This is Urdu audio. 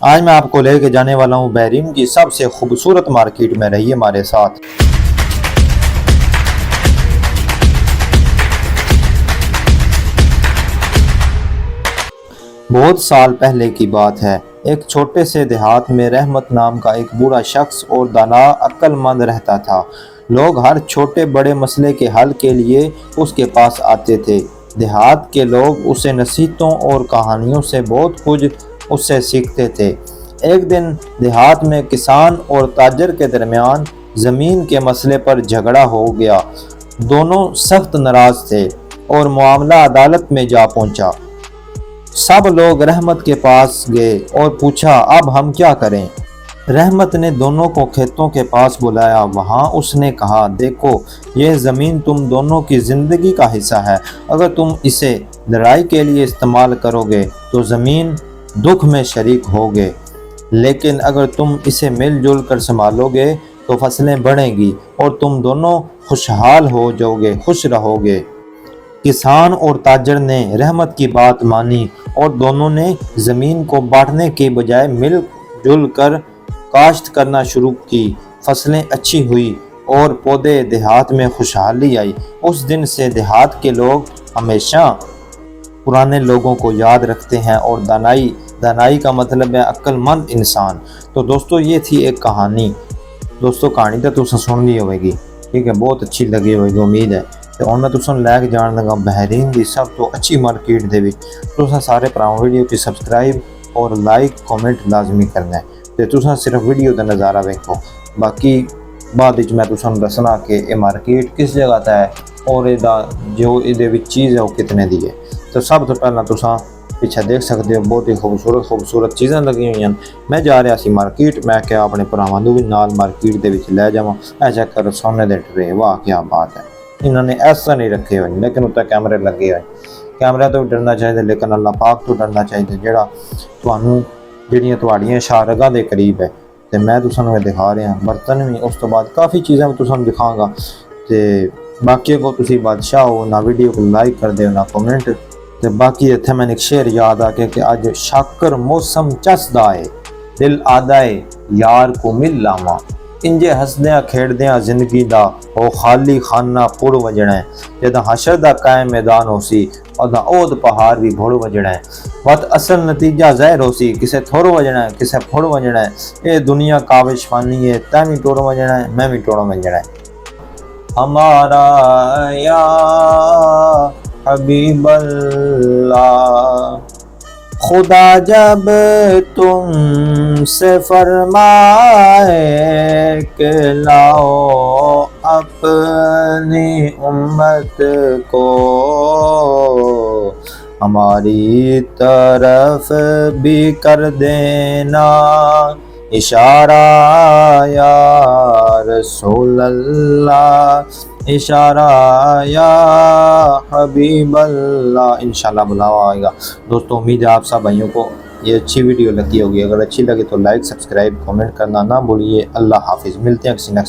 آج میں آپ کو لے کے جانے والا ہوں بحرین کی سب سے خوبصورت مارکیٹ میں، رہیے ہمارے ساتھ۔ بہت سال پہلے کی بات ہے، ایک چھوٹے سے دیہات میں رحمت نام کا ایک بوڑھا شخص اور دانا عقل مند رہتا تھا۔ لوگ ہر چھوٹے بڑے مسئلے کے حل کے لیے اس کے پاس آتے تھے۔ دیہات کے لوگ اسے نصیحتوں اور کہانیوں سے بہت کچھ اس سے سیکھتے تھے۔ ایک دن دیہات میں کسان اور تاجر کے درمیان زمین کے مسئلے پر جھگڑا ہو گیا۔ دونوں سخت ناراض تھے اور معاملہ عدالت میں جا پہنچا۔ سب لوگ رحمت کے پاس گئے اور پوچھا، اب ہم کیا کریں؟ رحمت نے دونوں کو کھیتوں کے پاس بلایا۔ وہاں اس نے کہا، دیکھو، یہ زمین تم دونوں کی زندگی کا حصہ ہے۔ اگر تم اسے لڑائی کے لیے استعمال کرو گے تو زمین دکھ میں شریک ہوگے، لیکن اگر تم اسے مل جل کر سنبھالو گے تو فصلیں بڑھیں گی اور تم دونوں خوشحال ہو جاؤ گے، خوش رہو گے۔ کسان اور تاجر نے رحمت کی بات مانی اور دونوں نے زمین کو بانٹنے کے بجائے مل جل کر کاشت کرنا شروع کی۔ فصلیں اچھی ہوئی اور پودے دیہات میں خوشحالی آئی۔ اس دن سے دیہات کے لوگ ہمیشہ پرانے لوگوں کو یاد رکھتے ہیں، اور دانائی کا مطلب ہے عقل مند انسان۔ تو دوستو، یہ تھی ایک کہانی۔ دوستو، کہانی تو تساں سن لی ہوئے گی، ٹھیک ہے، بہت اچھی لگی ہوئے گی امید ہے۔ تو ہن میں تساں لے کے جان لگا بحرین دی سب تو اچھی مارکیٹ دے وچ۔ تساں سارے پراؤں ویڈیو کی سبسکرائب اور لائک کامنٹ لازمی کرنا ہے، تے تساں صرف ویڈیو دا نظارہ ویکھو، باقی بعد وچ میں تساں دسنا کہ یہ مارکیٹ کس جگہ تے ہے اور جو یہ وچ چیز ہے وہ کتنے دی ہے۔ تو سب تو پہلا تساں پیچھے دیکھ سکتے ہو، بہت ہی خوبصورت چیزاں لگی ہوئی ہیں۔ میں جا رہا سی مارکیٹ، میں کیا اپنے پراواں نوں بھی نال مارکیٹ دے وچ لے جاواں۔ اے چیک کرو سامنے دے ٹرے، واہ کیا بات ہے! انہوں نے ایسا نہیں رکھے ہوئے، لیکن اتنے کیمرے لگے ہوئے۔ کیمرے تو ڈرنا چاہیے، لیکن اللہ پاک تو ڈرنا چاہیے جڑا تانوں جڑیاں تہاڈیاں شارگاہ دے قریب ہے۔ تے میں تساں نوں دکھا رہا برتن بھی، اس تو بعد کافی چیزاں تساں نوں دکھاؤں گا۔ تے باقی کو تسی بادشاہ ہو، نہ ویڈیو کو لائک کر دیو نہ کمنٹ۔ تے باقی اتنے میں ایک شعر یاد آ کے کہ اج شاکر موسم چسدا ہے، دل آدا ہے یار کو مل لاواں۔ انجے ہسدیاں کھیڑدیاں زندگی دا او خالی خانہ پڑ وجنا ہے۔ جداں حشر دا قائم میدان ہو سی، ادا اود پہاڑ بھی بھڑ وجنا ہے۔ وقت اصل نتیجہ ظاہر ہو سی، کسے تھوڑ وجنا ہے، کسے پھڑ وجنا ہے۔ اے دنیا کاوش فانی ہے، تیں بھی ٹوڑ وجنا ہے، میں بھی ٹوڑ وجنا ہے۔ ہمارا یا حبیب اللہ، خدا جب تم سے فرمائے کہ لاؤ اپنی امت کو ہماری طرف بھی کر دینا اشارہ یا رسول اللہ، اشارہ یا حبیب اللہ۔ انشاءاللہ بلاوا آئے گا۔ دوستو، امید ہے آپ سب بھائیوں کو یہ اچھی ویڈیو لگی ہوگی۔ اگر اچھی لگے تو لائک، سبسکرائب، کمنٹ کرنا نہ بھولیے۔ اللہ حافظ، ملتے ہیں کسی نیکسٹ